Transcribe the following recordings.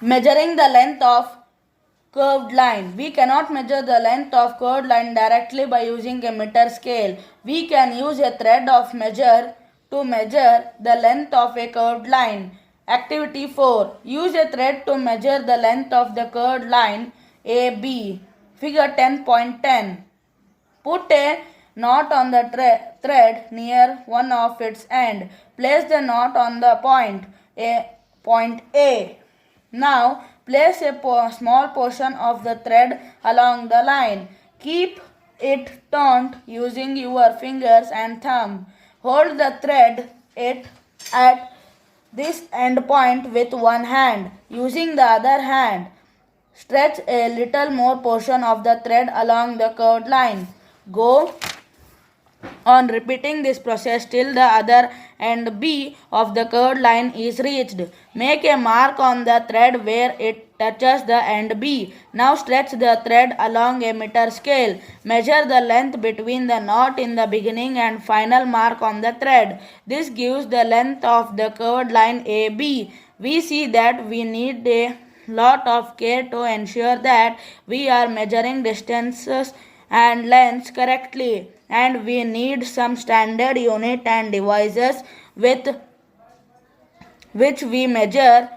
Measuring the length of curved line. We cannot measure the length of curved line directly by using a meter scale. We can use a thread of measure to measure the length of a curved line. Activity 4. Use a thread to measure the length of the curved line AB. Figure 10.10. Put a knot on the thread near one of its end. Place the knot on the point A. Now place a small portion of the thread along the line. Keep it taut using your fingers and thumb. Hold the thread at this end point with one hand. Using the other hand, stretch a little more portion of the thread along the curved line. Go on repeating this process till the other end B of the curved line is reached. Make a mark on the thread where it touches the end B. Now stretch the thread along a meter scale. Measure the length between the knot in the beginning and final mark on the thread. This gives the length of the curved line AB. We see that we need a lot of care to ensure that we are measuring distances and lengths correctly, and we need some standard unit and devices with which we measure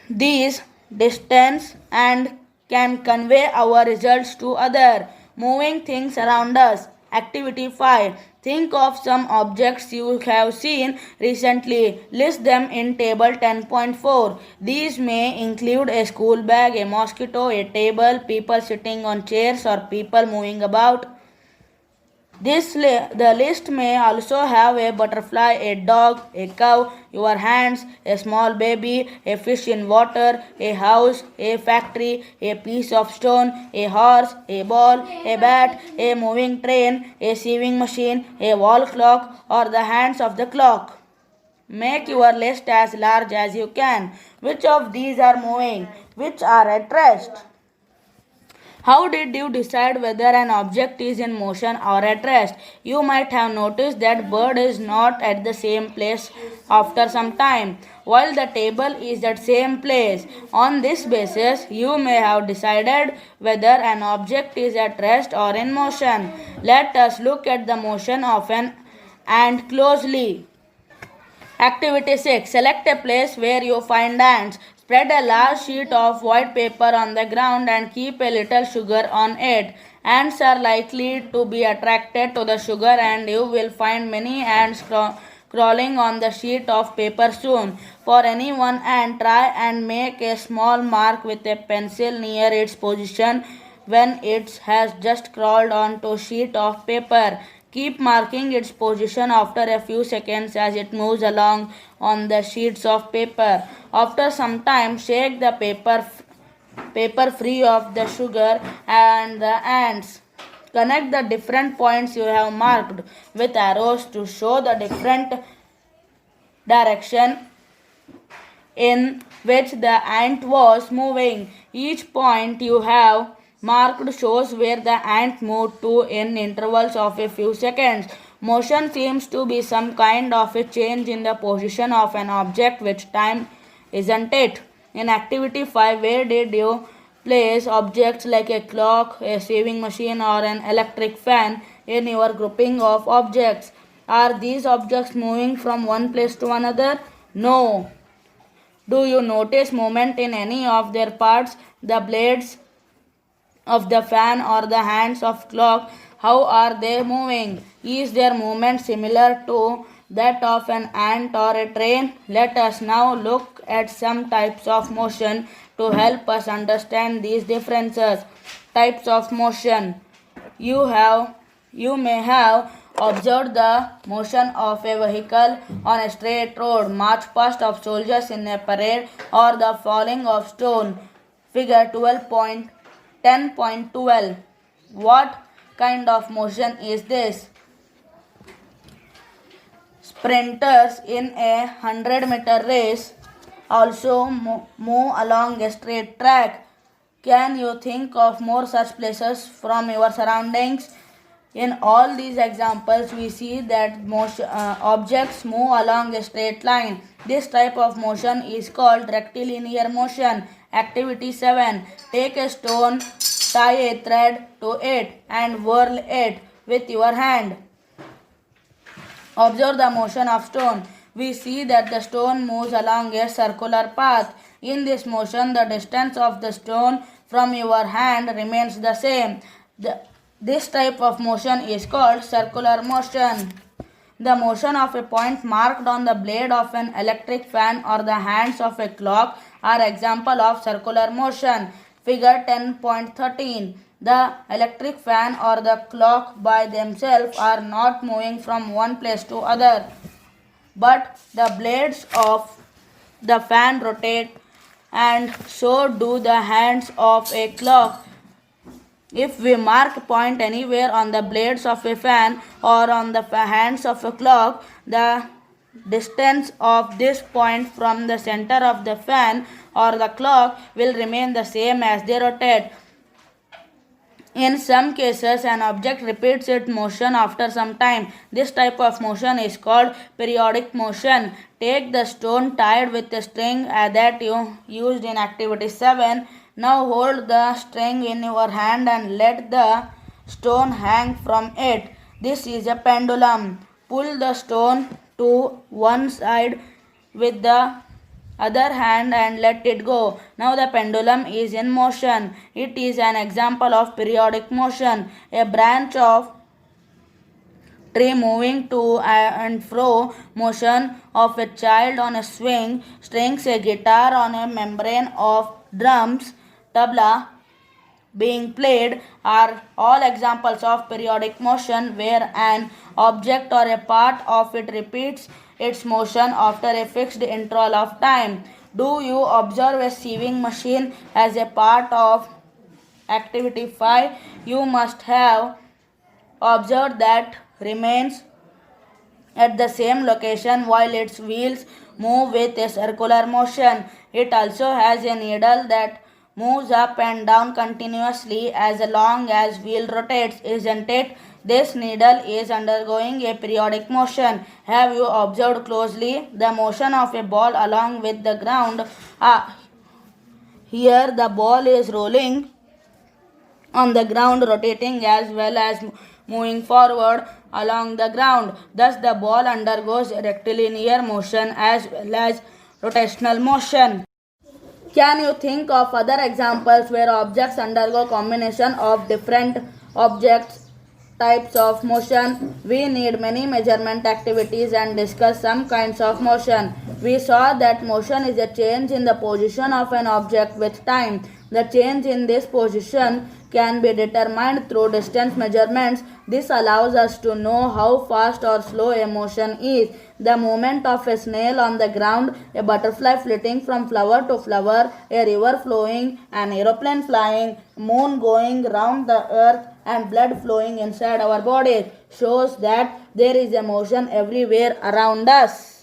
these distance and can convey our results to other moving things around us. Activity 5. Think of some objects you have seen recently. List them in table 10.4. These may include a school bag, a mosquito, a table, people sitting on chairs, or people moving about. The list may also have a butterfly, a dog, a cow, your hands, a small baby, a fish in water, a house, a factory, a piece of stone, a horse, a ball, a bat, a moving train, a sewing machine, a wall clock, or the hands of the clock. Make your list as large as you can. Which of these are moving? Which are at rest? How did you decide whether an object is in motion or at rest? You might have noticed that bird is not at the same place after some time, while the table is at same place. On this basis, you may have decided whether an object is at rest or in motion. Let us look at the motion of an ant closely. Activity 6. Select a place where you find ants. Spread a large sheet of white paper on the ground and keep a little sugar on it. Ants are likely to be attracted to the sugar, and you will find many ants crawling on the sheet of paper soon. For any one ant, try and make a small mark with a pencil near its position when it has just crawled onto a sheet of paper. Keep marking its position after a few seconds as it moves along on the sheets of paper. After some time, shake the paper free of the sugar and the ants. Connect the different points you have marked with arrows to show the different direction in which the ant was moving. Each point you have marked shows where the ant moved to in intervals of a few seconds. Motion seems to be some kind of a change in the position of an object with time, isn't it? In activity 5, where did you place objects like a clock, a sewing machine, or an electric fan in your grouping of objects? Are these objects moving from one place to another? No. Do you notice movement in any of their parts? The blades of the fan or the hands of clock, how are they moving? Is their movement similar to that of an ant or a train? Let us now look at some types of motion to help us understand these differences. Types of motion. You may have observed the motion of a vehicle on a straight road, march past of soldiers in a parade, or the falling of stone. Figure 10.12. What kind of motion is this? Sprinters in a 100-meter race also move along a straight track. Can you think of more such places from your surroundings? In all these examples, we see that objects move along a straight line. This type of motion is called rectilinear motion. Activity 7. Take a stone, tie a thread to it and whirl it with your hand. Observe the motion of stone. We see that the stone moves along a circular path. In this motion, the distance of the stone from your hand remains the same. This type of motion is called circular motion. The motion of a point marked on the blade of an electric fan or the hands of a clock are example of circular motion. Figure 10.13. The electric fan or the clock by themselves are not moving from one place to other, but the blades of the fan rotate, and so do the hands of a clock. If we mark a point anywhere on the blades of a fan or on the hands of a clock, the distance of this point from the center of the fan or the clock will remain the same as they rotate. In some cases, an object repeats its motion after some time. This type of motion is called periodic motion. Take the stone tied with a string that you used in activity 7. Now hold the string in your hand and let the stone hang from it. This is a pendulum. Pull the stone to one side with the other hand and let it go. Now the pendulum is in motion. It is an example of periodic motion. A branch of tree moving to and fro, motion of a child on a swing, strings, a guitar on a membrane of drums, tabla being played are all examples of periodic motion where an object or a part of it repeats its motion after a fixed interval of time. Do you observe a sieving machine as a part of activity 5? You must have observed that remains at the same location while its wheels move with a circular motion. It also has a needle that moves up and down continuously as long as wheel rotates, isn't it? This needle is undergoing a periodic motion. Have you observed closely the motion of a ball along with the ground? Here the ball is rolling on the ground, rotating as well as moving forward along the ground. Thus the ball undergoes rectilinear motion as well as rotational motion. Can you think of other examples where objects undergo combination of different objects types of motion? We need many measurement activities and discuss some kinds of motion. We saw that motion is a change in the position of an object with time. The change in this position can be determined through distance measurements. This allows us to know how fast or slow a motion is. The movement of a snail on the ground, a butterfly flitting from flower to flower, a river flowing, an aeroplane flying, moon going round the earth, and blood flowing inside our bodies shows that there is a motion everywhere around us.